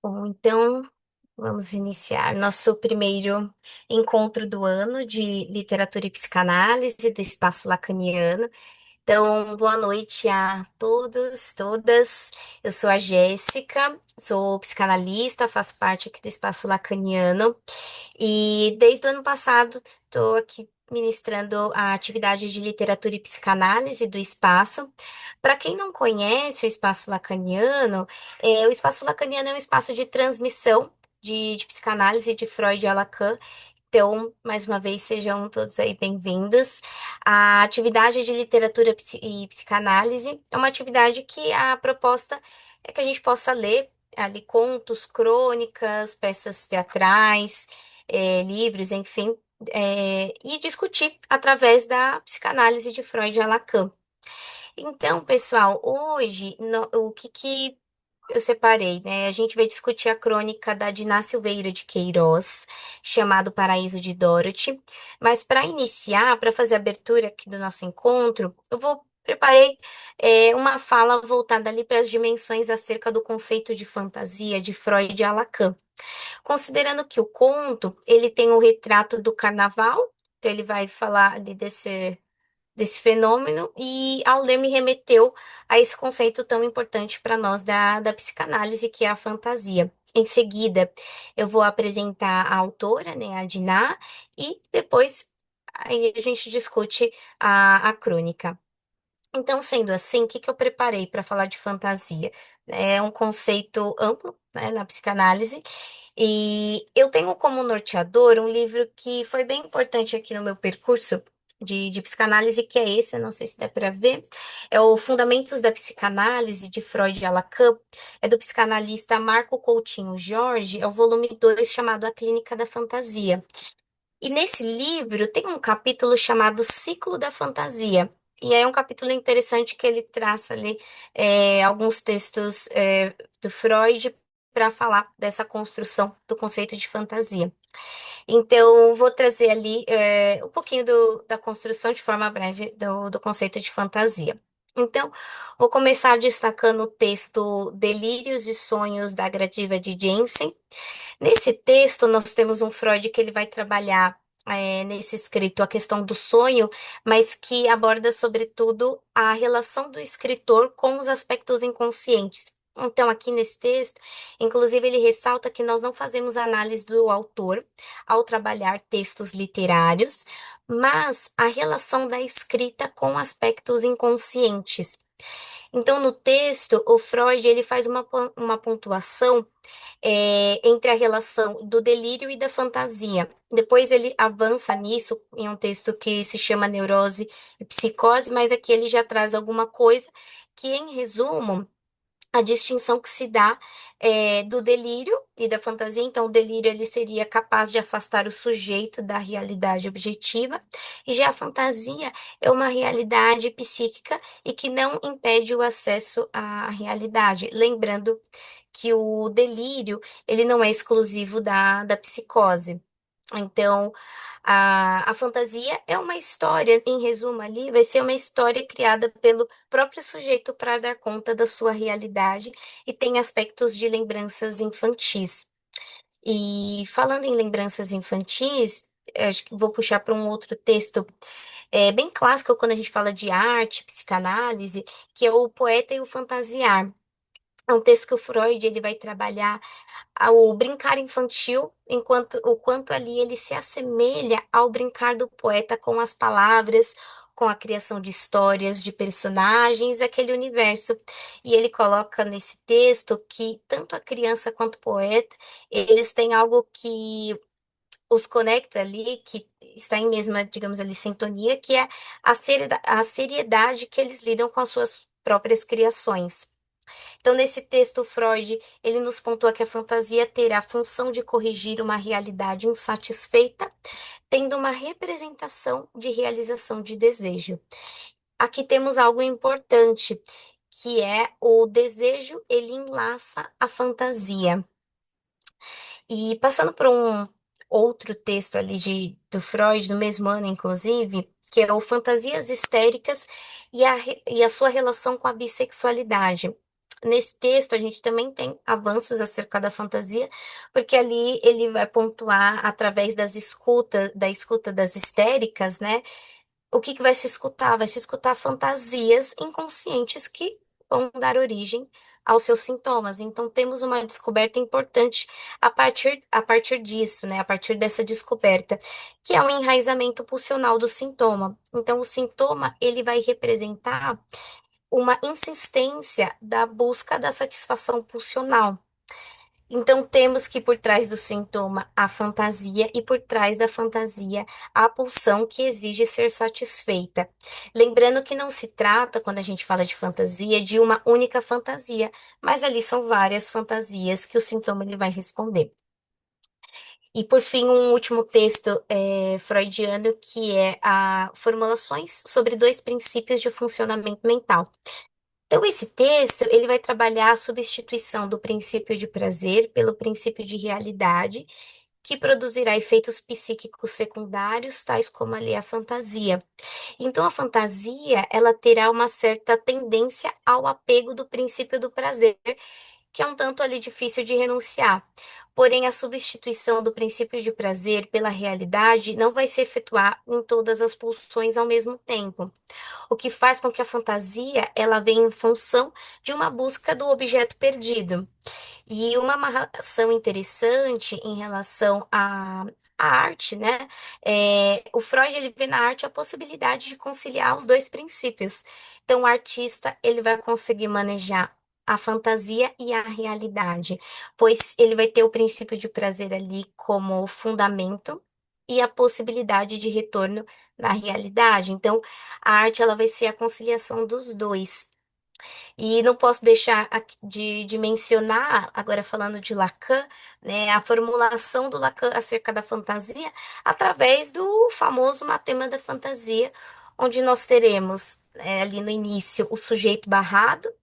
Bom, então vamos iniciar nosso primeiro encontro do ano de literatura e psicanálise do Espaço Lacaniano. Então, boa noite a todos, todas. Eu sou a Jéssica, sou psicanalista, faço parte aqui do Espaço Lacaniano e desde o ano passado estou aqui ministrando a atividade de literatura e psicanálise do espaço. Para quem não conhece o Espaço Lacaniano, o Espaço Lacaniano é um espaço de transmissão de psicanálise de Freud e Lacan. Então, mais uma vez, sejam todos aí bem-vindos. A atividade de literatura e psicanálise é uma atividade que a proposta é que a gente possa ler ali contos, crônicas, peças teatrais, livros, enfim, e discutir através da psicanálise de Freud e Lacan. Então, pessoal, hoje o que eu separei, né? A gente vai discutir a crônica da Diná Silveira de Queiroz, chamado Paraíso de Dorothy. Mas para iniciar, para fazer a abertura aqui do nosso encontro, preparei uma fala voltada ali para as dimensões acerca do conceito de fantasia de Freud e Lacan. Considerando que o conto, ele tem o retrato do carnaval, então ele vai falar ali desse fenômeno, e ao ler me remeteu a esse conceito tão importante para nós da psicanálise, que é a fantasia. Em seguida, eu vou apresentar a autora, né, a Diná, e depois aí a gente discute a crônica. Então, sendo assim, o que que eu preparei para falar de fantasia? É um conceito amplo, né, na psicanálise, e eu tenho como norteador um livro que foi bem importante aqui no meu percurso de psicanálise, que é esse, eu não sei se dá para ver, é o Fundamentos da Psicanálise, de Freud e Lacan, é do psicanalista Marco Coutinho Jorge, é o volume 2 chamado A Clínica da Fantasia. E nesse livro tem um capítulo chamado Ciclo da Fantasia. E é um capítulo interessante que ele traça ali alguns textos do Freud para falar dessa construção do conceito de fantasia. Então, vou trazer ali um pouquinho da construção de forma breve do conceito de fantasia. Então, vou começar destacando o texto Delírios e Sonhos da Gradiva de Jensen. Nesse texto, nós temos um Freud que ele vai trabalhar nesse escrito a questão do sonho, mas que aborda, sobretudo, a relação do escritor com os aspectos inconscientes. Então, aqui nesse texto, inclusive, ele ressalta que nós não fazemos análise do autor ao trabalhar textos literários, mas a relação da escrita com aspectos inconscientes. Então, no texto, o Freud ele faz uma pontuação entre a relação do delírio e da fantasia. Depois ele avança nisso em um texto que se chama Neurose e Psicose, mas aqui ele já traz alguma coisa que, em resumo, a distinção que se dá do delírio e da fantasia. Então, o delírio ele seria capaz de afastar o sujeito da realidade objetiva, e já a fantasia é uma realidade psíquica e que não impede o acesso à realidade. Lembrando que o delírio ele não é exclusivo da psicose. Então, a fantasia é uma história, em resumo ali, vai ser uma história criada pelo próprio sujeito para dar conta da sua realidade e tem aspectos de lembranças infantis. E falando em lembranças infantis, eu acho que vou puxar para um outro texto bem clássico quando a gente fala de arte, psicanálise, que é o Poeta e o Fantasiar. É um texto que o Freud ele vai trabalhar ao brincar infantil, enquanto o quanto ali ele se assemelha ao brincar do poeta com as palavras, com a criação de histórias, de personagens, aquele universo. E ele coloca nesse texto que tanto a criança quanto o poeta, eles têm algo que os conecta ali, que está em mesma, digamos ali, sintonia, que é a seriedade que eles lidam com as suas próprias criações. Então, nesse texto, Freud, ele nos pontua que a fantasia terá a função de corrigir uma realidade insatisfeita, tendo uma representação de realização de desejo. Aqui temos algo importante, que é o desejo, ele enlaça a fantasia. E passando por um outro texto ali do Freud, no mesmo ano, inclusive, que é o Fantasias Histéricas e a sua relação com a bissexualidade. nesse texto a gente também tem avanços acerca da fantasia, porque ali ele vai pontuar através da escuta das histéricas, né? O que que vai se escutar? Vai se escutar fantasias inconscientes que vão dar origem aos seus sintomas. Então, temos uma descoberta importante a partir disso, né? A partir dessa descoberta, que é o enraizamento pulsional do sintoma. Então, o sintoma, ele vai representar uma insistência da busca da satisfação pulsional. Então, temos que por trás do sintoma a fantasia e por trás da fantasia a pulsão que exige ser satisfeita. Lembrando que não se trata, quando a gente fala de fantasia, de uma única fantasia, mas ali são várias fantasias que o sintoma ele vai responder. E por fim, um último texto freudiano que é a Formulações sobre dois princípios de funcionamento mental. Então, esse texto, ele vai trabalhar a substituição do princípio de prazer pelo princípio de realidade, que produzirá efeitos psíquicos secundários, tais como ali a fantasia. Então, a fantasia, ela terá uma certa tendência ao apego do princípio do prazer, que é um tanto ali difícil de renunciar. Porém, a substituição do princípio de prazer pela realidade não vai se efetuar em todas as pulsões ao mesmo tempo, o que faz com que a fantasia ela venha em função de uma busca do objeto perdido. E uma amarração interessante em relação à arte, né? O Freud ele vê na arte a possibilidade de conciliar os dois princípios. Então, o artista ele vai conseguir manejar a fantasia e a realidade, pois ele vai ter o princípio de prazer ali como fundamento e a possibilidade de retorno na realidade. Então, a arte ela vai ser a conciliação dos dois. E não posso deixar de mencionar, agora falando de Lacan, né, a formulação do Lacan acerca da fantasia através do famoso Matema da Fantasia, onde nós teremos ali no início o sujeito barrado,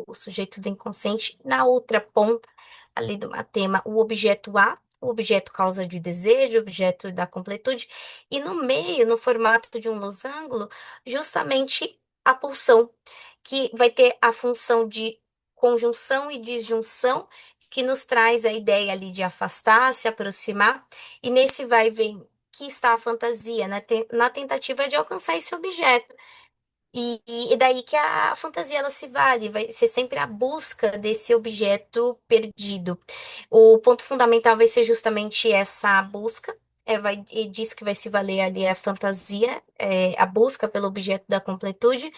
o sujeito do inconsciente, na outra ponta ali do Matema, o objeto A. O objeto causa de desejo, o objeto da completude, e no meio, no formato de um losango, justamente a pulsão que vai ter a função de conjunção e disjunção, que nos traz a ideia ali de afastar, se aproximar, e nesse vai e vem que está a fantasia, na tentativa de alcançar esse objeto. E daí que a fantasia ela se vale, vai ser sempre a busca desse objeto perdido. O ponto fundamental vai ser justamente essa busca. E diz que vai se valer ali a fantasia, a busca pelo objeto da completude,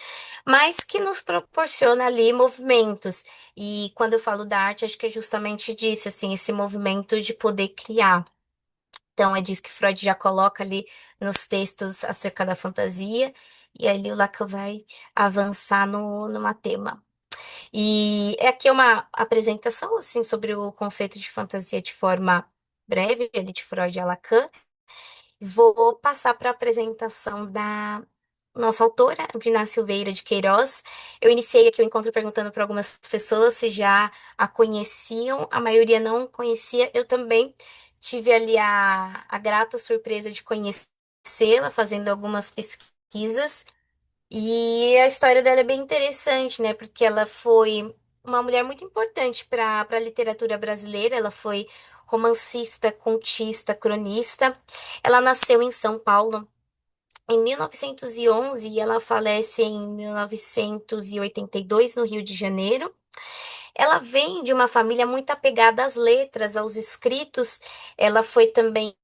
mas que nos proporciona ali movimentos. E quando eu falo da arte, acho que é justamente disso, assim, esse movimento de poder criar. Então, é disso que Freud já coloca ali nos textos acerca da fantasia, e ali o Lacan vai avançar no tema. E aqui é uma apresentação, assim, sobre o conceito de fantasia de forma breve, ali de Freud a Lacan. Vou passar para a apresentação da nossa autora, Dina Silveira de Queiroz. Eu iniciei aqui o encontro perguntando para algumas pessoas se já a conheciam, a maioria não conhecia. Eu também tive ali a grata surpresa de conhecê-la, fazendo algumas pesquisas. E a história dela é bem interessante, né? Porque ela foi uma mulher muito importante para a literatura brasileira. Ela foi romancista, contista, cronista. Ela nasceu em São Paulo em 1911 e ela falece em 1982 no Rio de Janeiro. Ela vem de uma família muito apegada às letras, aos escritos. Ela foi também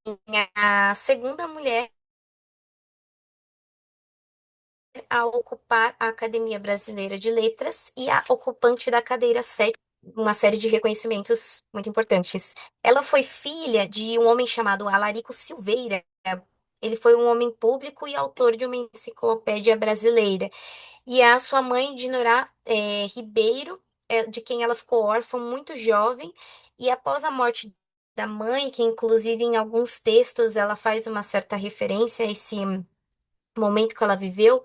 a segunda mulher a ocupar a Academia Brasileira de Letras e a ocupante da cadeira 7, uma série de reconhecimentos muito importantes. Ela foi filha de um homem chamado Alarico Silveira. Ele foi um homem público e autor de uma enciclopédia brasileira. E a sua mãe, Dinorá Ribeiro, de quem ela ficou órfã muito jovem, e após a morte da mãe, que inclusive em alguns textos ela faz uma certa referência a esse momento que ela viveu,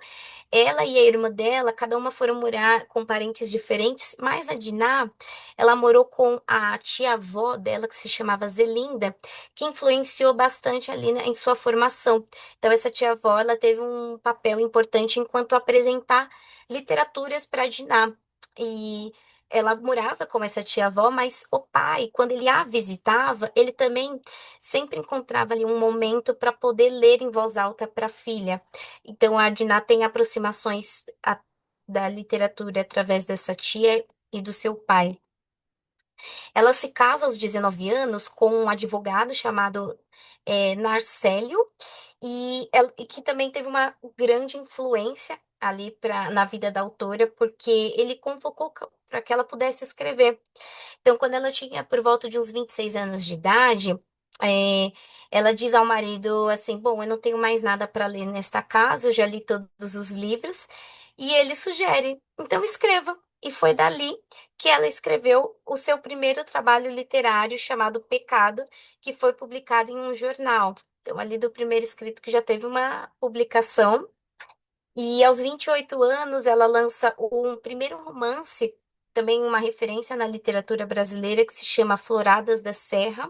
ela e a irmã dela, cada uma foram morar com parentes diferentes, mas a Diná, ela morou com a tia-avó dela, que se chamava Zelinda, que influenciou bastante ali, né, em sua formação. Então, essa tia-avó, ela teve um papel importante enquanto apresentar literaturas para a Diná. E ela morava com essa tia-avó, mas o pai, quando ele a visitava, ele também sempre encontrava ali um momento para poder ler em voz alta para a filha. Então a Diná tem aproximações da literatura através dessa tia e do seu pai. Ela se casa aos 19 anos com um advogado chamado Narcélio, e que também teve uma grande influência ali na vida da autora, porque ele convocou para que ela pudesse escrever. Então, quando ela tinha por volta de uns 26 anos de idade, é, ela diz ao marido assim: Bom, eu não tenho mais nada para ler nesta casa, eu já li todos os livros. E ele sugere: Então escreva. E foi dali que ela escreveu o seu primeiro trabalho literário chamado Pecado, que foi publicado em um jornal. Então, ali do primeiro escrito que já teve uma publicação. E aos 28 anos, ela lança um primeiro romance, também uma referência na literatura brasileira, que se chama Floradas da Serra.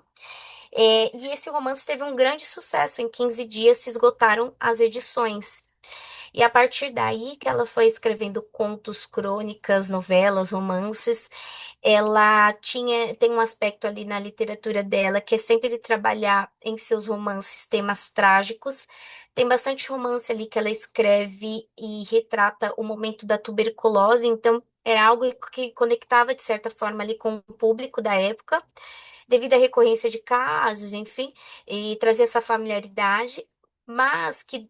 E esse romance teve um grande sucesso. Em 15 dias se esgotaram as edições. E a partir daí que ela foi escrevendo contos, crônicas, novelas, romances, tem um aspecto ali na literatura dela que é sempre trabalhar em seus romances temas trágicos. Tem bastante romance ali que ela escreve e retrata o momento da tuberculose, então era algo que conectava de certa forma ali com o público da época, devido à recorrência de casos, enfim, e trazer essa familiaridade, mas que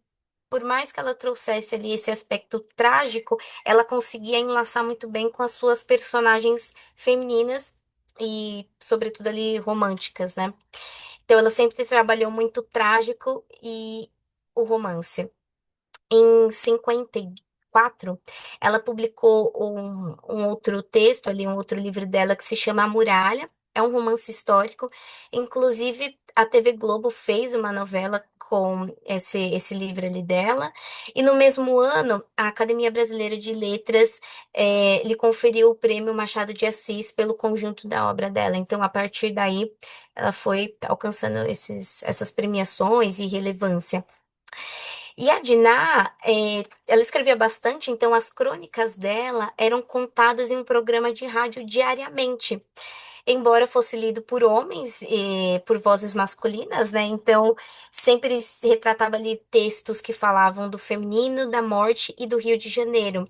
por mais que ela trouxesse ali esse aspecto trágico, ela conseguia enlaçar muito bem com as suas personagens femininas e, sobretudo, ali românticas, né? Então, ela sempre trabalhou muito o trágico e o romance. Em 54, ela publicou um outro texto ali, um outro livro dela que se chama A Muralha. É um romance histórico. Inclusive, a TV Globo fez uma novela com esse livro ali dela. E no mesmo ano, a Academia Brasileira de Letras lhe conferiu o prêmio Machado de Assis pelo conjunto da obra dela. Então, a partir daí, ela foi alcançando essas premiações e relevância. E a Diná, ela escrevia bastante, então as crônicas dela eram contadas em um programa de rádio diariamente. Embora fosse lido por homens e por vozes masculinas, né? Então sempre se retratava ali textos que falavam do feminino, da morte e do Rio de Janeiro.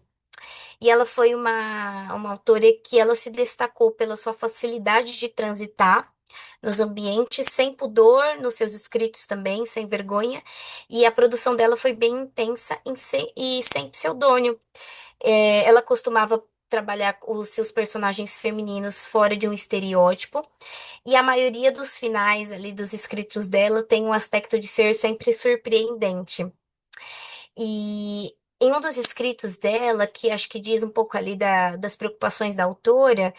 E ela foi uma autora que ela se destacou pela sua facilidade de transitar nos ambientes, sem pudor, nos seus escritos também, sem vergonha. E a produção dela foi bem intensa e sem pseudônimo. Ela costumava trabalhar os seus personagens femininos fora de um estereótipo, e a maioria dos finais ali dos escritos dela tem um aspecto de ser sempre surpreendente. E em um dos escritos dela, que acho que diz um pouco ali das preocupações da autora,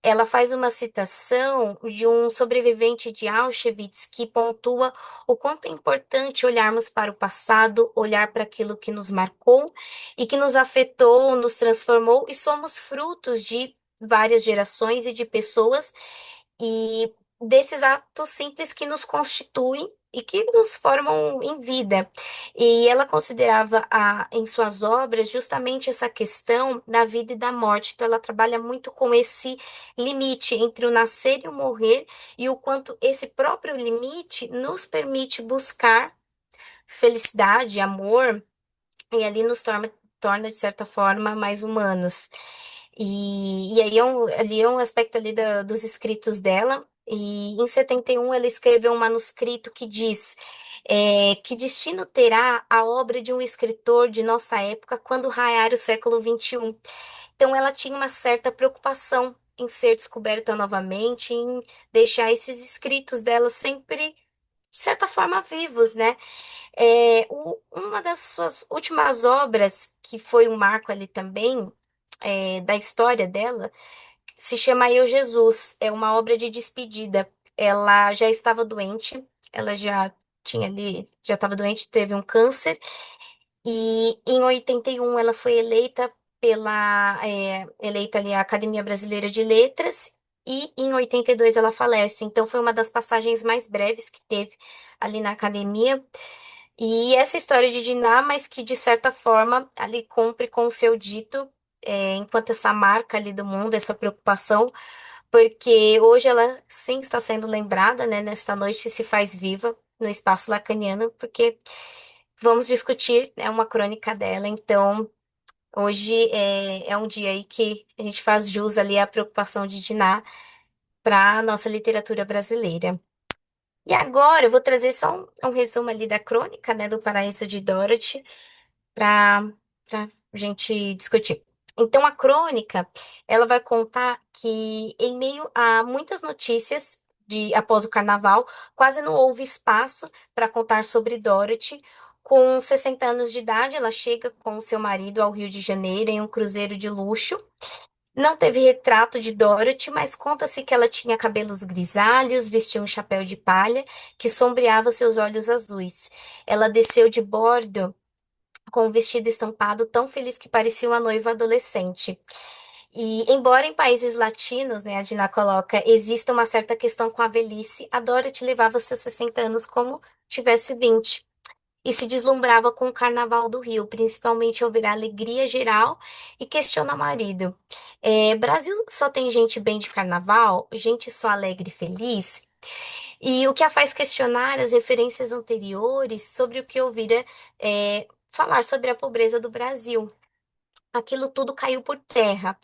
ela faz uma citação de um sobrevivente de Auschwitz que pontua o quanto é importante olharmos para o passado, olhar para aquilo que nos marcou e que nos afetou, nos transformou, e somos frutos de várias gerações e de pessoas e desses atos simples que nos constituem e que nos formam em vida. E ela considerava em suas obras justamente essa questão da vida e da morte. Então, ela trabalha muito com esse limite entre o nascer e o morrer, e o quanto esse próprio limite nos permite buscar felicidade, amor, e ali nos torna de certa forma, mais humanos. E aí ali é um aspecto ali dos escritos dela. E em 71 ela escreveu um manuscrito que diz que destino terá a obra de um escritor de nossa época quando raiar o século XXI. Então ela tinha uma certa preocupação em ser descoberta novamente, em deixar esses escritos dela sempre, de certa forma, vivos, né? Uma das suas últimas obras, que foi um marco ali também, da história dela, se chama Eu, Jesus. É uma obra de despedida. Ela já estava doente, ela já estava doente, teve um câncer, e em 81 ela foi eleita ali a Academia Brasileira de Letras, e em 82 ela falece. Então foi uma das passagens mais breves que teve ali na academia. E essa história de Diná, mas que de certa forma ali cumpre com o seu dito, enquanto essa marca ali do mundo, essa preocupação, porque hoje ela sim está sendo lembrada, né? Nesta noite se faz viva no espaço lacaniano, porque vamos discutir, né, uma crônica dela. Então, hoje é um dia aí que a gente faz jus ali à preocupação de Diná para a nossa literatura brasileira. E agora eu vou trazer só um resumo ali da crônica, né, do Paraíso de Dorothy, para gente discutir. Então, a crônica, ela vai contar que em meio a muitas notícias após o carnaval, quase não houve espaço para contar sobre Dorothy. Com 60 anos de idade, ela chega com seu marido ao Rio de Janeiro em um cruzeiro de luxo. Não teve retrato de Dorothy, mas conta-se que ela tinha cabelos grisalhos, vestia um chapéu de palha que sombreava seus olhos azuis. Ela desceu de bordo com um vestido estampado tão feliz que parecia uma noiva adolescente. E, embora em países latinos, né, a Dina coloca, exista uma certa questão com a velhice, a Dorothy levava seus 60 anos como tivesse 20 e se deslumbrava com o Carnaval do Rio, principalmente ao ver a alegria geral e questiona o marido. Brasil só tem gente bem de carnaval, gente só alegre e feliz, e o que a faz questionar as referências anteriores sobre o que ouvira falar sobre a pobreza do Brasil. Aquilo tudo caiu por terra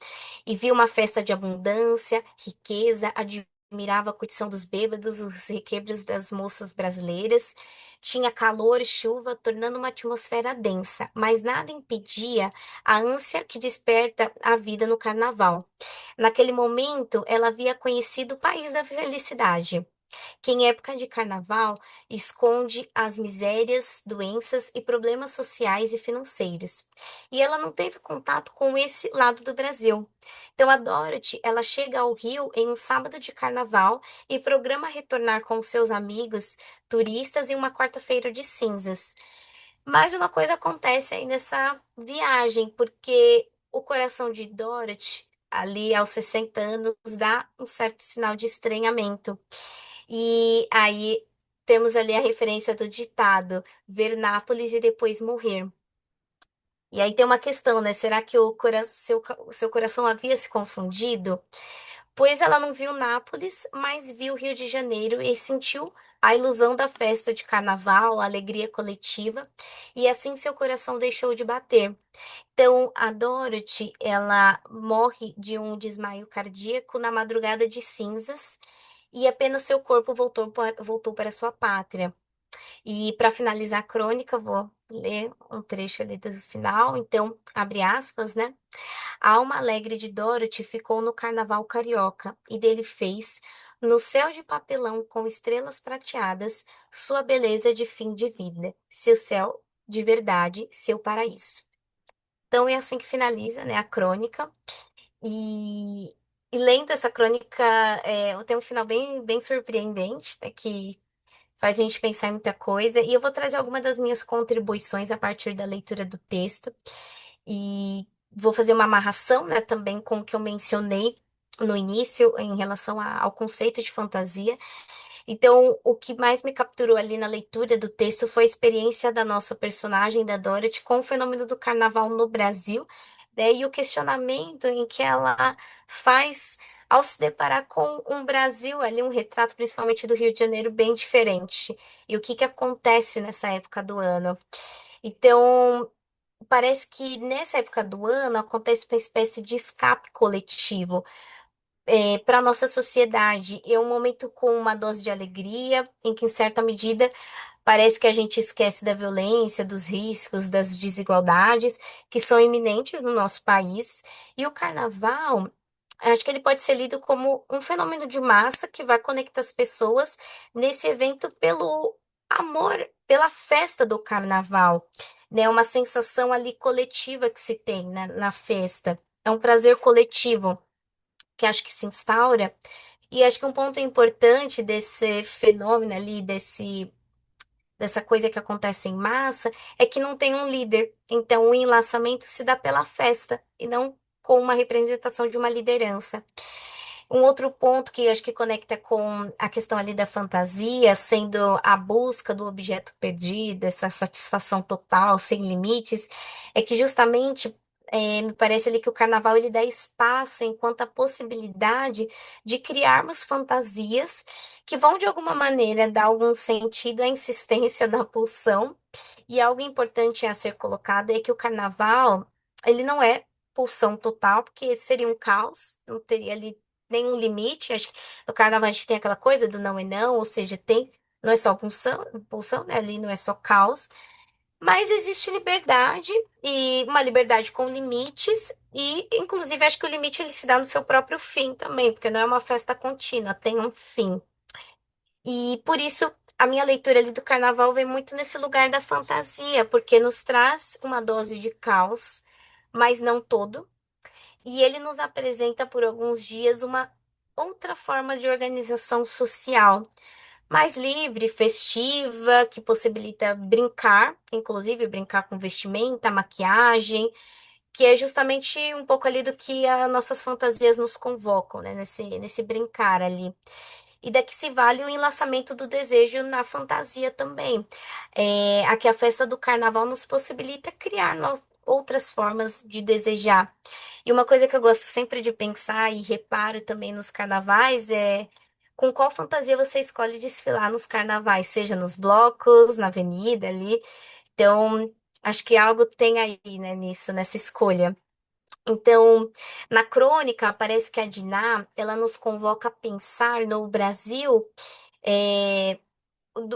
e viu uma festa de abundância, riqueza, admirava a curtição dos bêbados, os requebros das moças brasileiras. Tinha calor e chuva, tornando uma atmosfera densa, mas nada impedia a ânsia que desperta a vida no carnaval. Naquele momento, ela havia conhecido o país da felicidade que em época de carnaval esconde as misérias, doenças e problemas sociais e financeiros. E ela não teve contato com esse lado do Brasil. Então a Dorothy, ela chega ao Rio em um sábado de carnaval e programa retornar com seus amigos turistas em uma quarta-feira de cinzas. Mas uma coisa acontece aí nessa viagem, porque o coração de Dorothy, ali aos 60 anos, dá um certo sinal de estranhamento. E aí temos ali a referência do ditado, ver Nápoles e depois morrer. E aí tem uma questão, né? Será que o seu coração havia se confundido? Pois ela não viu Nápoles, mas viu Rio de Janeiro e sentiu a ilusão da festa de carnaval, a alegria coletiva, e assim seu coração deixou de bater. Então, a Dorothy, ela morre de um desmaio cardíaco na madrugada de cinzas, e apenas seu corpo voltou para sua pátria. E para finalizar a crônica, eu vou ler um trecho ali do final. Então, abre aspas, né? A alma alegre de Dorothy ficou no carnaval carioca e dele fez, no céu de papelão com estrelas prateadas, sua beleza de fim de vida, seu céu de verdade, seu paraíso. Então, é assim que finaliza, né, a crônica. E, e lendo essa crônica, eu tenho um final bem surpreendente, né, que faz a gente pensar em muita coisa. E eu vou trazer algumas das minhas contribuições a partir da leitura do texto. E vou fazer uma amarração, né, também com o que eu mencionei no início em relação ao conceito de fantasia. Então, o que mais me capturou ali na leitura do texto foi a experiência da nossa personagem, da Dorothy, com o fenômeno do carnaval no Brasil, né, e o questionamento em que ela faz ao se deparar com um Brasil ali, um retrato principalmente do Rio de Janeiro bem diferente. E o que que acontece nessa época do ano? Então, parece que nessa época do ano acontece uma espécie de escape coletivo para a nossa sociedade. É um momento com uma dose de alegria, em que, em certa medida, parece que a gente esquece da violência, dos riscos, das desigualdades que são iminentes no nosso país. E o carnaval, acho que ele pode ser lido como um fenômeno de massa que vai conectar as pessoas nesse evento pelo amor, pela festa do carnaval, né? Uma sensação ali coletiva que se tem na festa. É um prazer coletivo que acho que se instaura. E acho que um ponto importante desse fenômeno ali, dessa coisa que acontece em massa, é que não tem um líder. Então, o enlaçamento se dá pela festa e não com uma representação de uma liderança. Um outro ponto que eu acho que conecta com a questão ali da fantasia, sendo a busca do objeto perdido, essa satisfação total, sem limites, é que justamente Me parece ali que o carnaval ele dá espaço enquanto a possibilidade de criarmos fantasias que vão de alguma maneira dar algum sentido à insistência da pulsão. E algo importante a ser colocado é que o carnaval, ele não é pulsão total, porque seria um caos, não teria ali nenhum limite. Acho que no carnaval a gente tem aquela coisa do não é não, ou seja, tem, não é só pulsão, né? Ali não é só caos. Mas existe liberdade e uma liberdade com limites e, inclusive, acho que o limite ele se dá no seu próprio fim também, porque não é uma festa contínua, tem um fim. E por isso a minha leitura ali do carnaval vem muito nesse lugar da fantasia, porque nos traz uma dose de caos, mas não todo. E ele nos apresenta por alguns dias uma outra forma de organização social mais livre, festiva, que possibilita brincar, inclusive brincar com vestimenta, maquiagem, que é justamente um pouco ali do que as nossas fantasias nos convocam, né? Nesse brincar ali. E daqui se vale o enlaçamento do desejo na fantasia também. Aqui a festa do carnaval nos possibilita criar outras formas de desejar. E uma coisa que eu gosto sempre de pensar e reparo também nos carnavais é com qual fantasia você escolhe desfilar nos carnavais, seja nos blocos, na avenida ali. Então, acho que algo tem aí, né, nisso, nessa escolha. Então, na crônica, parece que a Diná, ela nos convoca a pensar no Brasil,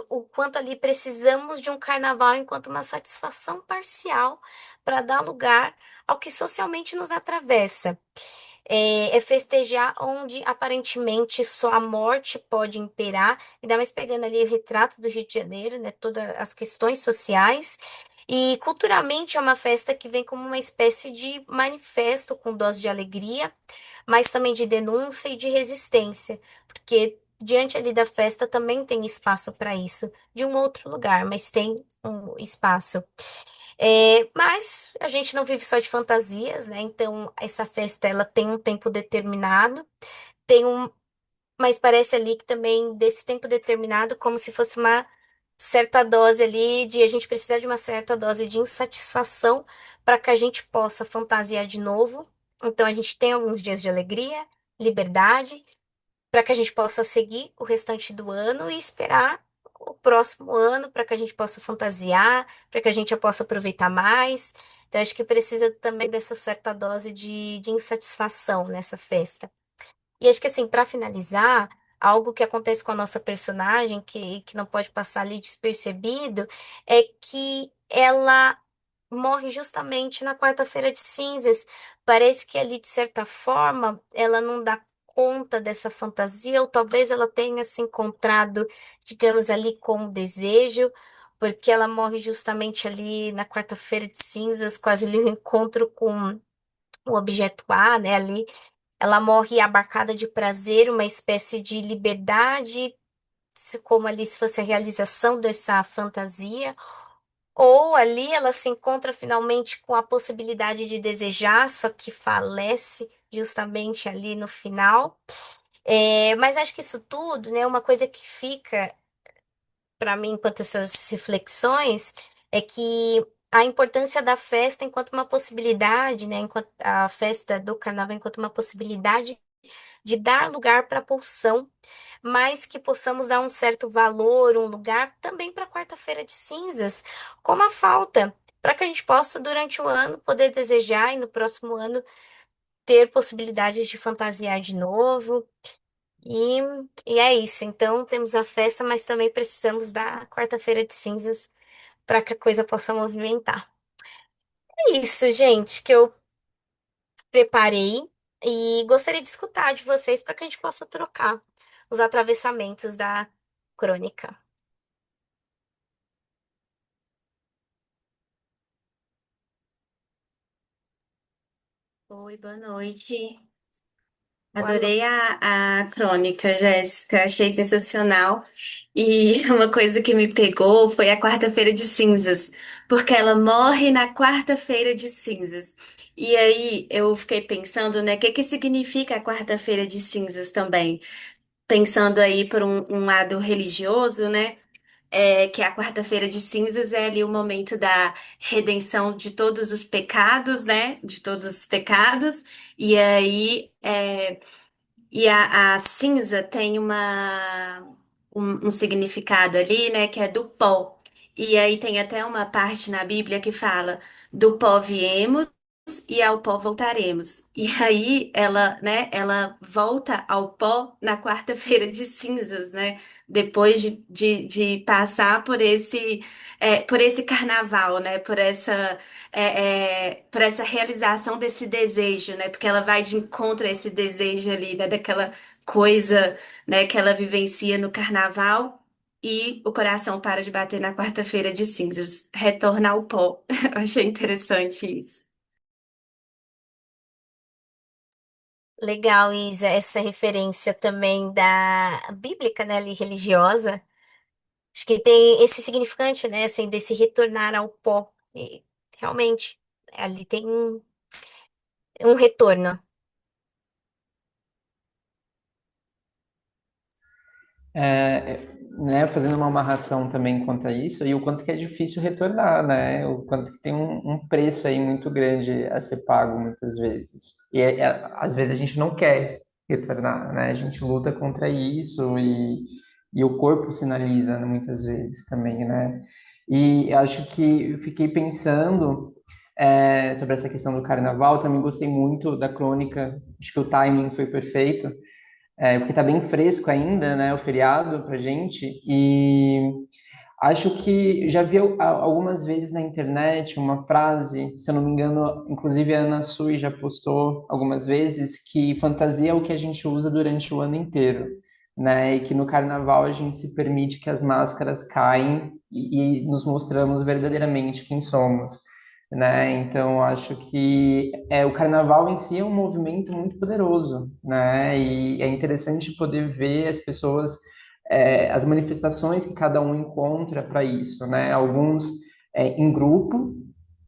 o quanto ali precisamos de um carnaval enquanto uma satisfação parcial para dar lugar ao que socialmente nos atravessa. É festejar onde aparentemente só a morte pode imperar, ainda mais pegando ali o retrato do Rio de Janeiro, né, todas as questões sociais. E culturalmente é uma festa que vem como uma espécie de manifesto com dose de alegria, mas também de denúncia e de resistência, porque diante ali da festa também tem espaço para isso, de um outro lugar, mas tem um espaço. Mas a gente não vive só de fantasias, né? Então essa festa ela tem um tempo determinado, tem um, mas parece ali que também desse tempo determinado, como se fosse uma certa dose ali de a gente precisar de uma certa dose de insatisfação para que a gente possa fantasiar de novo. Então a gente tem alguns dias de alegria, liberdade para que a gente possa seguir o restante do ano e esperar o próximo ano para que a gente possa fantasiar, para que a gente possa aproveitar mais. Então, acho que precisa também dessa certa dose de insatisfação nessa festa. E acho que, assim, para finalizar, algo que acontece com a nossa personagem, que não pode passar ali despercebido, é que ela morre justamente na quarta-feira de cinzas. Parece que ali, de certa forma, ela não dá conta dessa fantasia, ou talvez ela tenha se encontrado, digamos, ali com o desejo. Porque ela morre justamente ali na quarta-feira de cinzas, quase ali o encontro com o objeto A, né? Ali ela morre abarcada de prazer, uma espécie de liberdade, como ali se fosse a realização dessa fantasia. Ou ali ela se encontra finalmente com a possibilidade de desejar, só que falece justamente ali no final. Mas acho que isso tudo, né, uma coisa que fica para mim enquanto essas reflexões é que a importância da festa enquanto uma possibilidade, né, enquanto a festa do carnaval enquanto uma possibilidade de dar lugar para a pulsão, mas que possamos dar um certo valor, um lugar também para a quarta-feira de cinzas, como a falta, para que a gente possa, durante o ano, poder desejar e no próximo ano ter possibilidades de fantasiar de novo. E, e é isso. Então, temos a festa, mas também precisamos da quarta-feira de cinzas para que a coisa possa movimentar. É isso, gente, que eu preparei e gostaria de escutar de vocês para que a gente possa trocar os atravessamentos da crônica. Oi, boa noite. Boa noite. Adorei a crônica, Jéssica. Achei sensacional. E uma coisa que me pegou foi a quarta-feira de cinzas, porque ela morre na quarta-feira de cinzas. E aí eu fiquei pensando, né, o que que significa a quarta-feira de cinzas também? Pensando aí por um lado religioso, né? que é a quarta-feira de cinzas, é ali o momento da redenção de todos os pecados, né? De todos os pecados. E aí, a cinza tem um significado ali, né? Que é do pó. E aí tem até uma parte na Bíblia que fala: do pó viemos e ao pó voltaremos. E aí ela, né, ela volta ao pó na quarta-feira de cinzas, né? Depois de passar por esse carnaval, né? Por essa realização desse desejo, né? Porque ela vai de encontro a esse desejo ali, né? Daquela coisa, né, que ela vivencia no carnaval. E o coração para de bater na quarta-feira de cinzas, retorna ao pó. Eu achei interessante isso. Legal, Isa, essa referência também da bíblica, né, ali, religiosa. Acho que tem esse significante, né, assim, desse retornar ao pó. E realmente, ali tem um retorno. É, né, fazendo uma amarração também quanto a isso, e o quanto que é difícil retornar, né? O quanto que tem um preço aí muito grande a ser pago muitas vezes. E às vezes a gente não quer retornar, né? A gente luta contra isso e o corpo sinaliza, né, muitas vezes também, né? E acho que eu fiquei pensando sobre essa questão do carnaval, também gostei muito da crônica, acho que o timing foi perfeito, porque tá bem fresco ainda, né, o feriado pra gente, e acho que já vi algumas vezes na internet uma frase, se eu não me engano, inclusive a Ana Sui já postou algumas vezes, que fantasia é o que a gente usa durante o ano inteiro, né, e que no carnaval a gente se permite que as máscaras caem e nos mostramos verdadeiramente quem somos. Né? Então, acho que o carnaval em si é um movimento muito poderoso, né? E é interessante poder ver as pessoas, as manifestações que cada um encontra para isso, né? Alguns em grupo,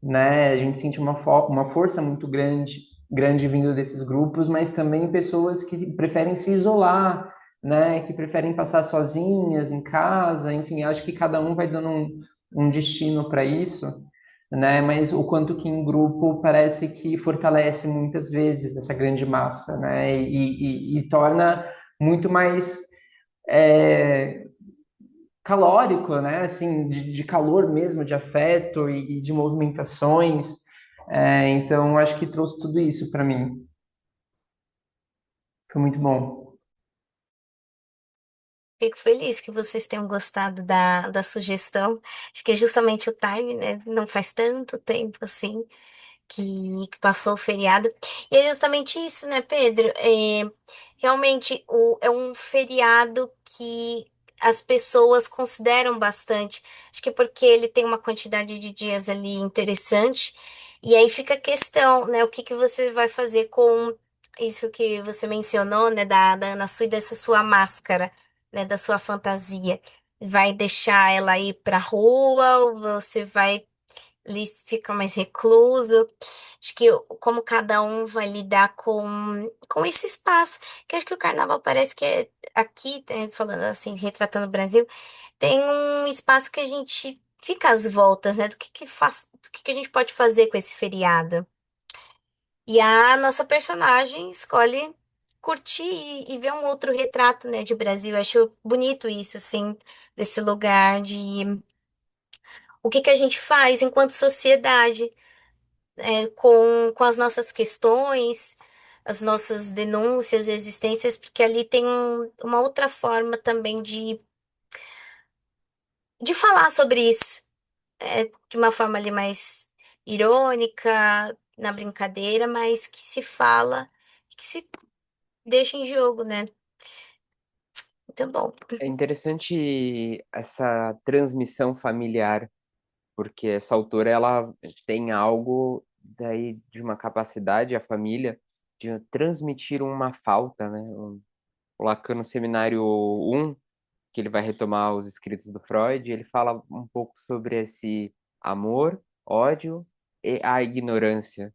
né? A gente sente uma força muito grande vindo desses grupos, mas também pessoas que preferem se isolar, né? Que preferem passar sozinhas em casa, enfim, acho que cada um vai dando um destino para isso, né? Mas o quanto que em grupo parece que fortalece muitas vezes essa grande massa, né? E torna muito mais é, calórico, né? Assim, de calor mesmo, de afeto e de movimentações. Então, acho que trouxe tudo isso para mim. Foi muito bom. Fico feliz que vocês tenham gostado da sugestão. Acho que é justamente o time, né? Não faz tanto tempo assim que passou o feriado. E é justamente isso, né, Pedro? Realmente é um feriado que as pessoas consideram bastante. Acho que porque ele tem uma quantidade de dias ali interessante. E aí fica a questão, né? O que que você vai fazer com isso que você mencionou, né? Da Ana Sui, dessa sua máscara, né? Da sua fantasia. Vai deixar ela ir pra rua ou você vai ali ficar mais recluso? Acho que como cada um vai lidar com esse espaço, que acho que o carnaval parece que é aqui, falando assim, retratando o Brasil, tem um espaço que a gente fica às voltas, né? Do que a gente pode fazer com esse feriado. E a nossa personagem escolhe curtir e ver um outro retrato, né, de Brasil. Eu acho bonito isso, assim, desse lugar de o que que a gente faz enquanto sociedade com as nossas questões, as nossas denúncias, existências, porque ali tem uma outra forma também de falar sobre isso, de uma forma ali mais irônica, na brincadeira, mas que se fala, que se deixa em jogo, né? Muito bom. É interessante essa transmissão familiar, porque essa autora ela tem algo daí de uma capacidade, a família, de transmitir uma falta, né? O Lacan no Seminário 1, que ele vai retomar os escritos do Freud, ele fala um pouco sobre esse amor, ódio e a ignorância.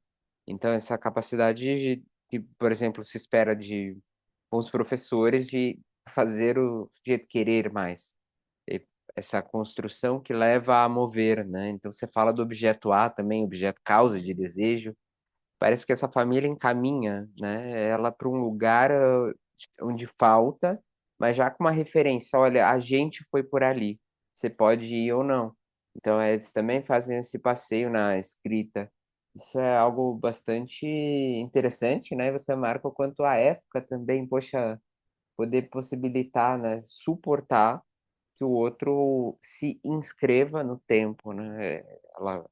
Então, essa capacidade que, por exemplo, se espera de os professores de fazer o sujeito querer mais. essa construção que leva a mover, né? Então você fala do objeto A também, objeto causa de desejo. Parece que essa família encaminha, né, ela para um lugar onde falta, mas já com uma referência, olha, a gente foi por ali, você pode ir ou não. Então, eles também fazem esse passeio na escrita. Isso é algo bastante interessante, né? Você marca o quanto a época também, poxa, poder possibilitar, né, suportar que o outro se inscreva no tempo, né? Ela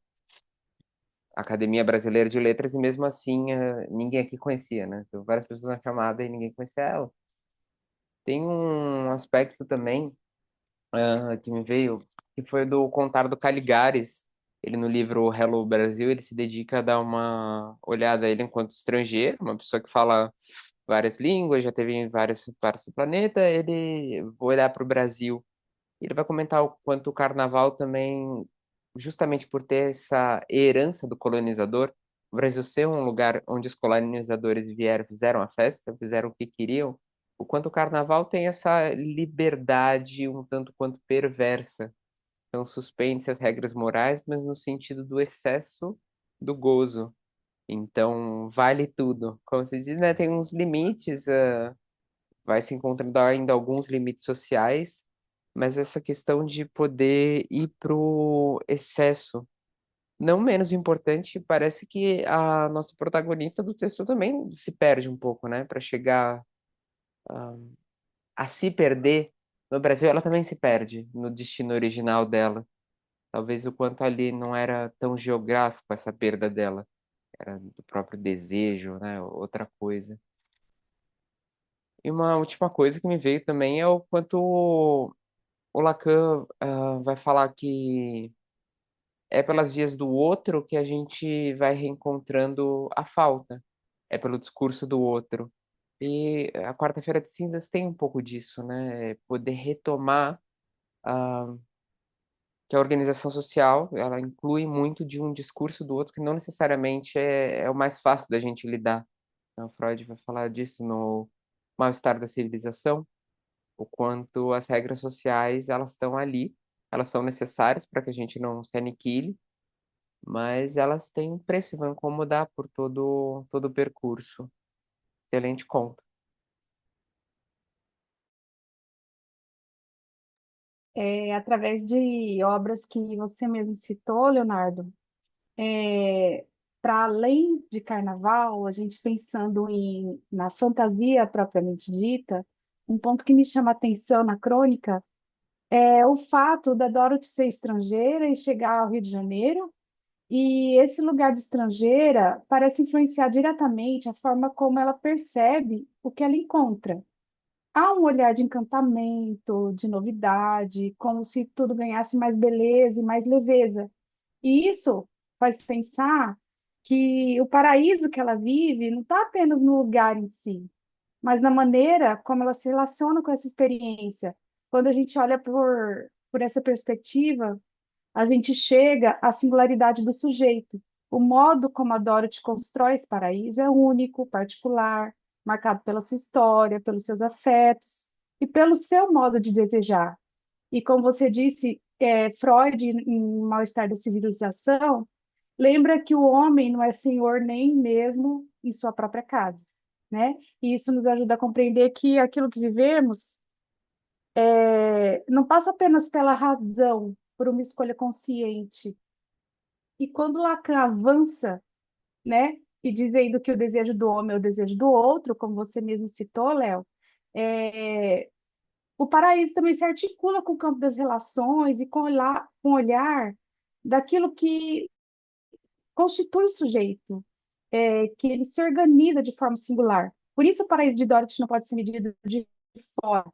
Academia Brasileira de Letras e mesmo assim ninguém aqui conhecia, né? Então, várias pessoas na chamada e ninguém conhecia ela. Tem um aspecto também que me veio, que foi do Contar do Caligares. Ele no livro Hello Brasil, ele se dedica a dar uma olhada a ele enquanto estrangeiro, uma pessoa que fala várias línguas, já teve em várias partes do planeta. Ele vai olhar para o Brasil. Ele vai comentar o quanto o carnaval também, justamente por ter essa herança do colonizador, o Brasil ser um lugar onde os colonizadores vieram, fizeram a festa, fizeram o que queriam, o quanto o carnaval tem essa liberdade um tanto quanto perversa. Então, suspende as regras morais, mas no sentido do excesso do gozo. Então, vale tudo. Como se diz, né? Tem uns limites, vai se encontrando ainda alguns limites sociais, mas essa questão de poder ir pro excesso, não menos importante, parece que a nossa protagonista do texto também se perde um pouco, né? Para chegar a se perder no Brasil, ela também se perde no destino original dela. Talvez o quanto ali não era tão geográfico essa perda dela, era do próprio desejo, né? Outra coisa. E uma última coisa que me veio também é o quanto o Lacan vai falar que é pelas vias do outro que a gente vai reencontrando a falta, é pelo discurso do outro. E a Quarta-feira de Cinzas tem um pouco disso, né? É poder retomar ah, que a organização social, ela inclui muito de um discurso do outro que não necessariamente é o mais fácil da gente lidar. Então, Freud vai falar disso no Mal-Estar da Civilização, o quanto as regras sociais elas estão ali, elas são necessárias para que a gente não se aniquile, mas elas têm um preço e vão incomodar por todo o percurso. Excelente conta. Através de obras que você mesmo citou, Leonardo, para além de carnaval, a gente pensando na fantasia propriamente dita, um ponto que me chama a atenção na crônica é o fato da Dorothy ser estrangeira e chegar ao Rio de Janeiro, e esse lugar de estrangeira parece influenciar diretamente a forma como ela percebe o que ela encontra. Há um olhar de encantamento, de novidade, como se tudo ganhasse mais beleza e mais leveza. E isso faz pensar que o paraíso que ela vive não está apenas no lugar em si, mas na maneira como ela se relaciona com essa experiência. Quando a gente olha por essa perspectiva, a gente chega à singularidade do sujeito. O modo como a Dorothy constrói esse paraíso é único, particular, marcado pela sua história, pelos seus afetos e pelo seu modo de desejar. E como você disse, Freud, em Mal-Estar da Civilização, lembra que o homem não é senhor nem mesmo em sua própria casa, né? E isso nos ajuda a compreender que aquilo que vivemos não passa apenas pela razão, por uma escolha consciente. E quando Lacan avança, né, e dizendo que o desejo do homem é o desejo do outro, como você mesmo citou, Léo, é, o paraíso também se articula com o campo das relações e com o olhar daquilo que constitui o sujeito, que ele se organiza de forma singular. Por isso o paraíso de Dorothy não pode ser medido de fora.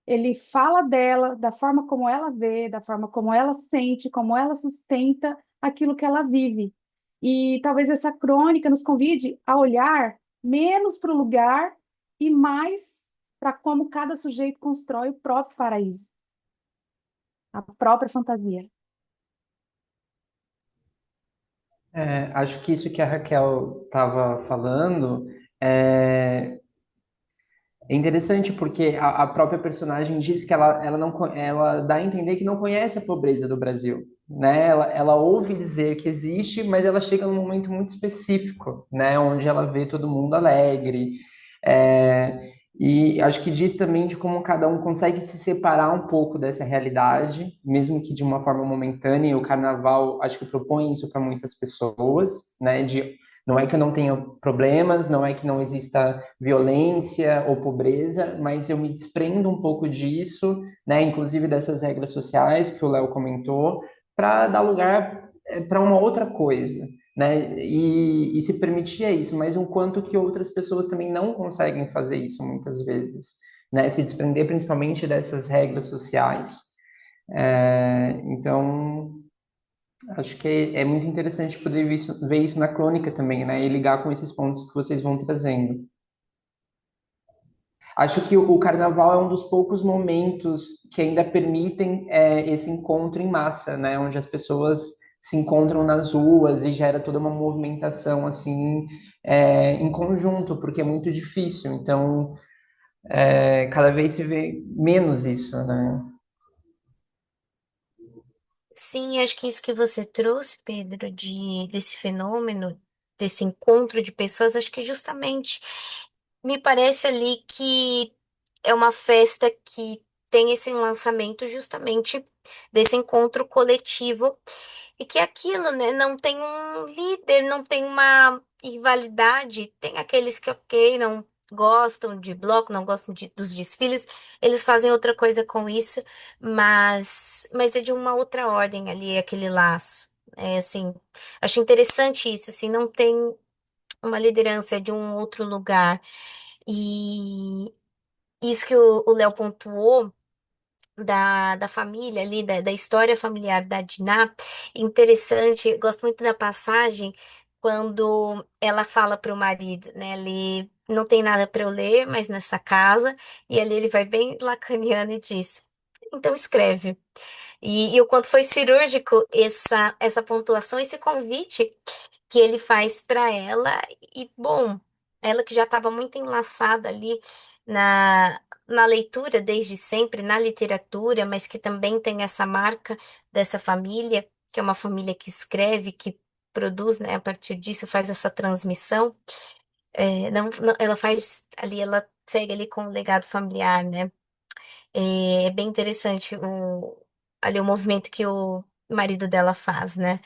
Ele fala dela, da forma como ela vê, da forma como ela sente, como ela sustenta aquilo que ela vive. E talvez essa crônica nos convide a olhar menos para o lugar e mais para como cada sujeito constrói o próprio paraíso, a própria fantasia. Acho que isso que a Raquel estava falando é, É interessante porque a própria personagem diz que ela não, ela dá a entender que não conhece a pobreza do Brasil, né? Ela ouve dizer que existe, mas ela chega num momento muito específico, né? Onde ela vê todo mundo alegre. É, e acho que diz também de como cada um consegue se separar um pouco dessa realidade, mesmo que de uma forma momentânea. E o Carnaval, acho que propõe isso para muitas pessoas, né? De não é que eu não tenha problemas, não é que não exista violência ou pobreza, mas eu me desprendo um pouco disso, né, inclusive dessas regras sociais que o Léo comentou, para dar lugar para uma outra coisa, né, e se permitir isso, mas um quanto que outras pessoas também não conseguem fazer isso muitas vezes, né, se desprender principalmente dessas regras sociais. Então, acho que é muito interessante poder ver isso na crônica também, né, e ligar com esses pontos que vocês vão trazendo. Acho que o carnaval é um dos poucos momentos que ainda permitem esse encontro em massa, né? Onde as pessoas se encontram nas ruas e gera toda uma movimentação assim em conjunto, porque é muito difícil. Então, cada vez se vê menos isso, né? Sim, acho que isso que você trouxe, Pedro, desse fenômeno, desse encontro de pessoas, acho que justamente me parece ali que é uma festa que tem esse lançamento justamente desse encontro coletivo e que é aquilo, né, não tem um líder, não tem uma rivalidade, tem aqueles que, ok, não gostam de bloco, não gostam dos desfiles, eles fazem outra coisa com isso, mas é de uma outra ordem ali, aquele laço. É assim, acho interessante isso, assim, não tem uma liderança de um outro lugar. E isso que o Léo pontuou da família ali, da história familiar da Diná, interessante, gosto muito da passagem quando ela fala para o marido, né? Ele não tem nada para eu ler, mas nessa casa, e ali ele vai bem lacaniano e diz. Então escreve. E o quanto foi cirúrgico essa pontuação, esse convite que ele faz para ela. E, bom, ela que já estava muito enlaçada ali na leitura desde sempre, na literatura, mas que também tem essa marca dessa família, que é uma família que escreve, que produz, né, a partir disso, faz essa transmissão. Ela faz ali, ela segue ali com o legado familiar, né? É bem interessante ali o movimento que o marido dela faz, né?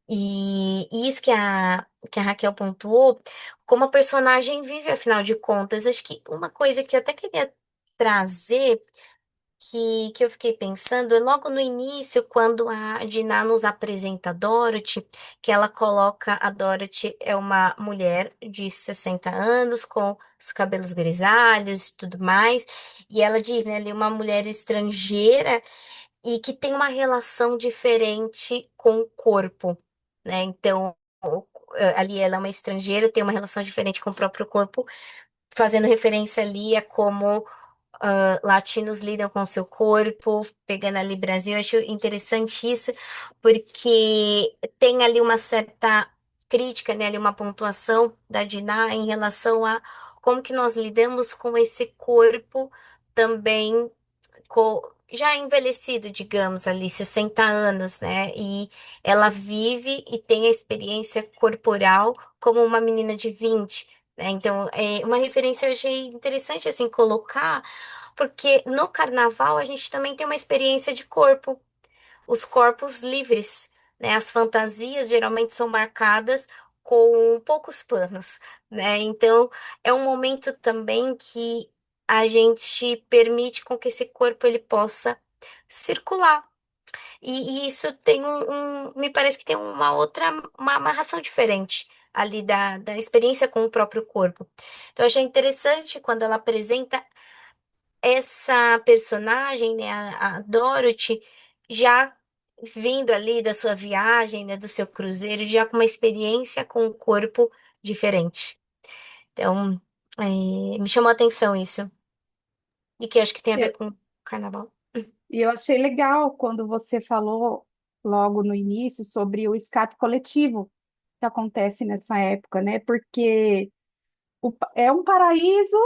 E isso que a Raquel pontuou, como a personagem vive, afinal de contas, acho que uma coisa que eu até queria trazer, que eu fiquei pensando, é logo no início, quando a Diná nos apresenta a Dorothy, que ela coloca a Dorothy é uma mulher de 60 anos, com os cabelos grisalhos e tudo mais, e ela diz, né, ali, uma mulher estrangeira e que tem uma relação diferente com o corpo, né? Então, ali ela é uma estrangeira, tem uma relação diferente com o próprio corpo, fazendo referência ali a como latinos lidam com o seu corpo, pegando ali Brasil. Eu acho interessante isso, porque tem ali uma certa crítica, né? Ali uma pontuação da Diná em relação a como que nós lidamos com esse corpo também já envelhecido, digamos, ali, 60 anos, né? E ela vive e tem a experiência corporal como uma menina de 20, né? Então, é uma referência eu achei interessante, assim, colocar, porque no carnaval a gente também tem uma experiência de corpo, os corpos livres, né? As fantasias geralmente são marcadas com poucos panos, né? Então, é um momento também que a gente permite com que esse corpo ele possa circular. E isso tem me parece que tem uma amarração diferente ali da experiência com o próprio corpo. Então, eu achei interessante quando ela apresenta essa personagem, né, a Dorothy, já vindo ali da sua viagem, né, do seu cruzeiro, já com uma experiência com o corpo diferente. Então, me chamou a atenção isso. E que acho que tem a ver E com o carnaval. e eu achei legal quando você falou logo no início sobre o escape coletivo que acontece nessa época, né? Porque é um paraíso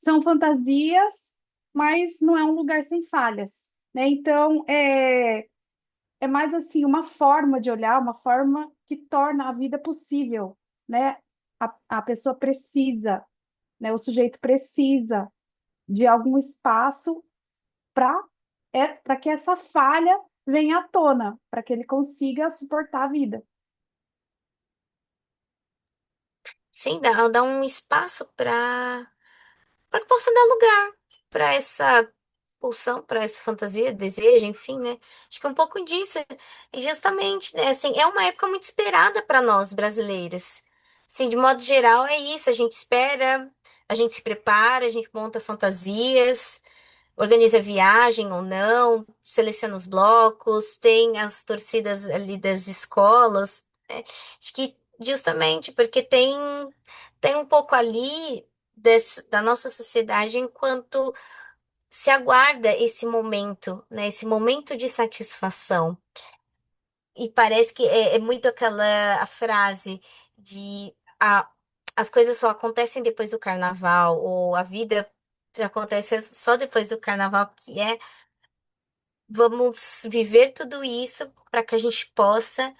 são fantasias, mas não é um lugar sem falhas, né? Então, é mais assim uma forma de olhar, uma forma que torna a vida possível, né? A pessoa precisa, né? O sujeito precisa de algum espaço para para que essa falha venha à tona, para que ele consiga suportar a vida. Sim, dá um espaço para que possa dar lugar para essa pulsão, para essa fantasia, desejo, enfim, né? Acho que é um pouco disso. E justamente, né? Assim, é uma época muito esperada para nós brasileiros. Assim, de modo geral, é isso. A gente espera, a gente se prepara, a gente monta fantasias, organiza viagem ou não, seleciona os blocos, tem as torcidas ali das escolas. Né? Acho que justamente porque tem um pouco ali da nossa sociedade enquanto se aguarda esse momento, né? Esse momento de satisfação. E parece que é muito aquela a frase de as coisas só acontecem depois do carnaval, ou a vida acontece só depois do carnaval, que é vamos viver tudo isso para que a gente possa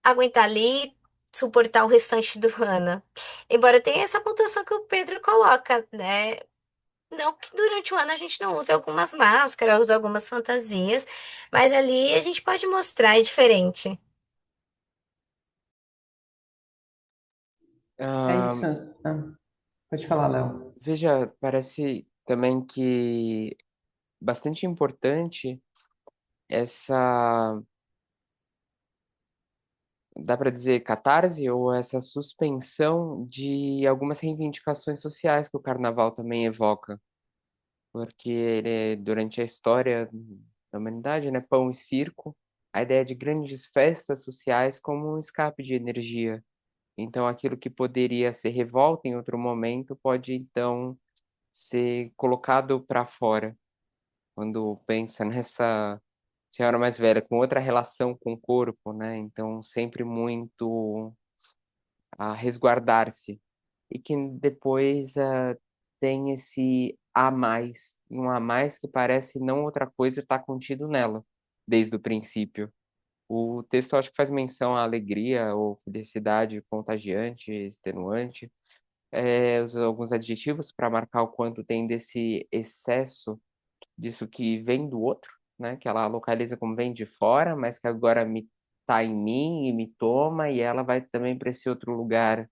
aguentar ali, suportar o restante do ano. Embora tenha essa pontuação que o Pedro coloca, né? Não que durante o ano a gente não use algumas máscaras, use algumas fantasias, mas ali a gente pode mostrar, é diferente. É Ah, isso. Ah, pode falar, Léo. veja, parece também que bastante importante essa, dá para dizer, catarse ou essa suspensão de algumas reivindicações sociais que o carnaval também evoca, porque ele, durante a história da humanidade, né, pão e circo, a ideia de grandes festas sociais como um escape de energia. Então, aquilo que poderia ser revolta em outro momento pode então ser colocado para fora. Quando pensa nessa senhora mais velha com outra relação com o corpo, né? Então, sempre muito a resguardar-se. E que depois tem esse a mais, um a mais que parece não outra coisa estar contido nela, desde o princípio. O texto acho que faz menção à alegria ou felicidade contagiante, extenuante, usa alguns adjetivos para marcar o quanto tem desse excesso disso que vem do outro, né? Que ela localiza como vem de fora, mas que agora me tá em mim e me toma e ela vai também para esse outro lugar.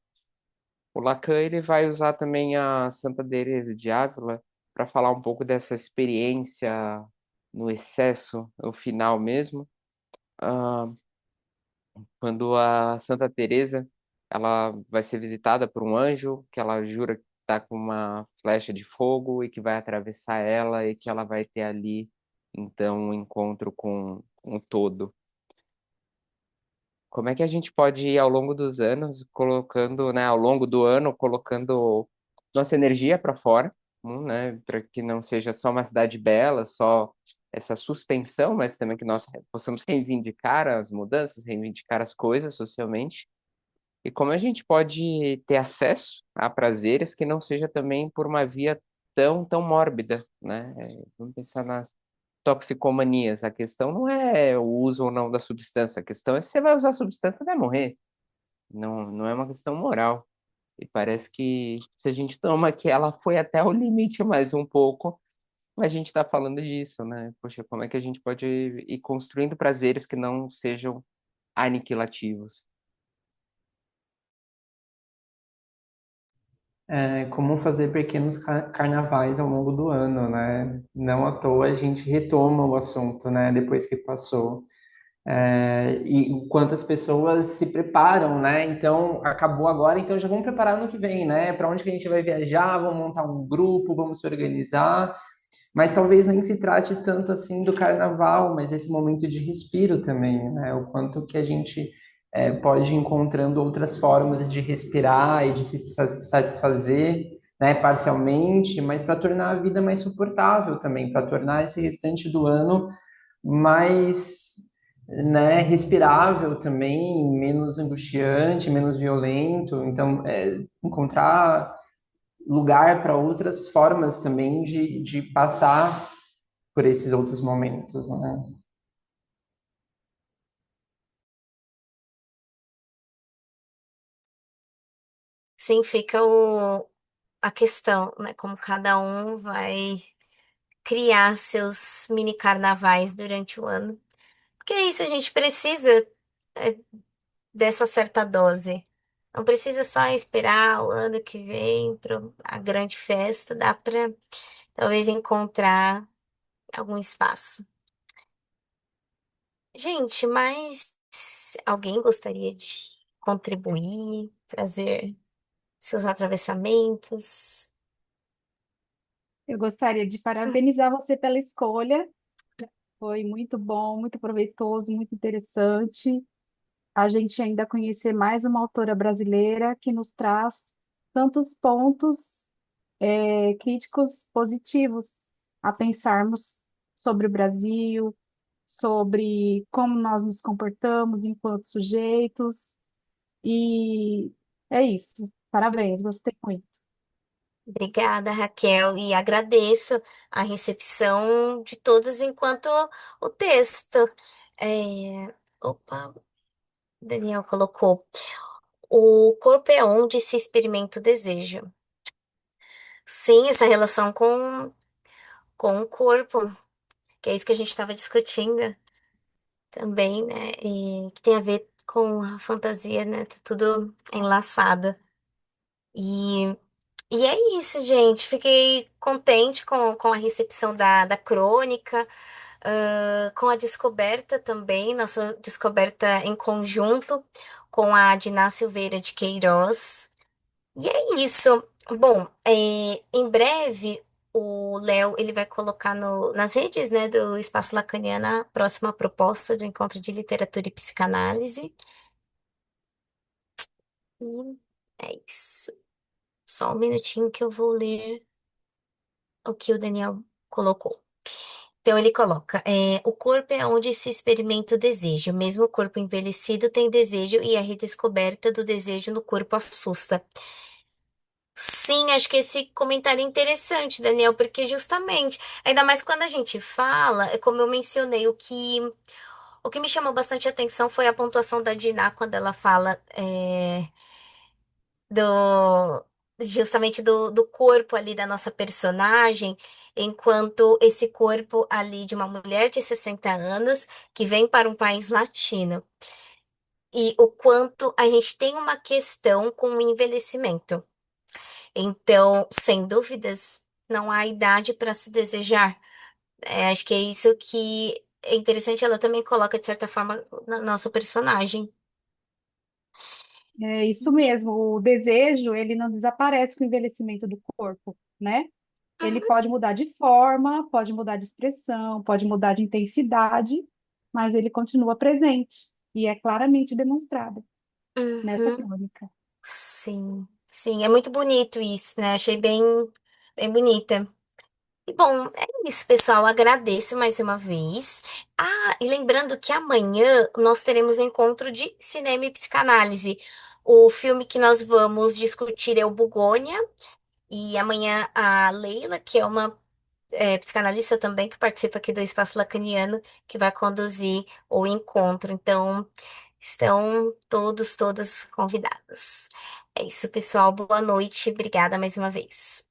O Lacan ele vai usar também a Santa Teresa de Ávila para falar um pouco dessa experiência no excesso, o final mesmo. Ah, quando a Santa Teresa ela vai ser visitada por um anjo que ela jura que está com uma flecha de fogo e que vai atravessar ela e que ela vai ter ali então um encontro com o todo. Como é que a gente pode ir ao longo dos anos colocando, né, ao longo do ano colocando nossa energia para fora, né, para que não seja só uma cidade bela, só essa suspensão, mas também que nós possamos reivindicar as mudanças, reivindicar as coisas socialmente. E como a gente pode ter acesso a prazeres que não seja também por uma via tão mórbida, né? Vamos pensar nas toxicomanias. A questão não é o uso ou não da substância, a questão é se você vai usar a substância, vai morrer. Não é uma questão moral. E parece que se a gente toma que ela foi até o limite mais um pouco, a gente está falando disso, né? Poxa, como é que a gente pode ir construindo prazeres que não sejam aniquilativos? É comum fazer pequenos carnavais ao longo do ano, né? Não à toa a gente retoma o assunto, né? Depois que passou. E quantas pessoas se preparam, né? Então, acabou agora, então já vamos preparar no que vem, né? Para onde que a gente vai viajar? Vamos montar um grupo, vamos se organizar. Mas talvez nem se trate tanto assim do carnaval, mas desse momento de respiro também, né? O quanto que a gente pode ir encontrando outras formas de respirar e de se satisfazer, né, parcialmente, mas para tornar a vida mais suportável também, para tornar esse restante do ano mais, né, respirável também, menos angustiante, menos violento. Então, encontrar lugar para outras formas também de passar por esses outros momentos, né? Sim, fica a questão, né? Como cada um vai criar seus mini carnavais durante o ano. Porque é isso, a gente precisa é, dessa certa dose. Não precisa só esperar o ano que vem para a grande festa, dá para talvez encontrar algum espaço. Gente, mas alguém gostaria de contribuir, trazer seus atravessamentos? Eu gostaria de parabenizar você pela escolha. Foi muito bom, muito proveitoso, muito interessante. A gente ainda conhecer mais uma autora brasileira que nos traz tantos pontos, críticos positivos a pensarmos sobre o Brasil, sobre como nós nos comportamos enquanto sujeitos. E é isso. Parabéns, gostei muito. Obrigada, Raquel, e agradeço a recepção de todos enquanto o texto. Opa, Daniel colocou. O corpo é onde se experimenta o desejo. Sim, essa relação com o corpo, que é isso que a gente estava discutindo também, né? E que tem a ver com a fantasia, né? Tá tudo enlaçado. E, e é isso, gente. Fiquei contente com a recepção da crônica, com a descoberta também, nossa descoberta em conjunto com a Diná Silveira de Queiroz. E é isso. Bom, em breve o Léo ele vai colocar nas redes, né, do Espaço Lacaniana a próxima proposta do encontro de literatura e psicanálise. E é isso. Só um minutinho que eu vou ler o que o Daniel colocou. Então ele coloca: o corpo é onde se experimenta o desejo. Mesmo o corpo envelhecido tem desejo e a redescoberta do desejo no corpo assusta. Sim, acho que esse comentário é interessante, Daniel, porque justamente, ainda mais quando a gente fala, é como eu mencionei, o que me chamou bastante atenção foi a pontuação da Diná quando ela fala do justamente do corpo ali da nossa personagem, enquanto esse corpo ali de uma mulher de 60 anos que vem para um país latino. E o quanto a gente tem uma questão com o envelhecimento. Então, sem dúvidas, não há idade para se desejar. Acho que é isso que é interessante, ela também coloca, de certa forma, na nossa personagem. É isso mesmo. O desejo, ele não desaparece com o envelhecimento do corpo, né? Ele pode mudar de forma, pode mudar de expressão, pode mudar de intensidade, mas ele continua presente e é claramente demonstrado nessa Uhum. crônica. Sim, sim, é muito bonito isso, né? Achei bem bonita. E bom, é isso, pessoal. Agradeço mais uma vez. Ah, e lembrando que amanhã nós teremos um encontro de cinema e psicanálise. O filme que nós vamos discutir é o Bugônia. E amanhã a Leila, que é uma psicanalista também, que participa aqui do Espaço Lacaniano, que vai conduzir o encontro. Então, estão todos, todas convidadas. É isso, pessoal. Boa noite. Obrigada mais uma vez.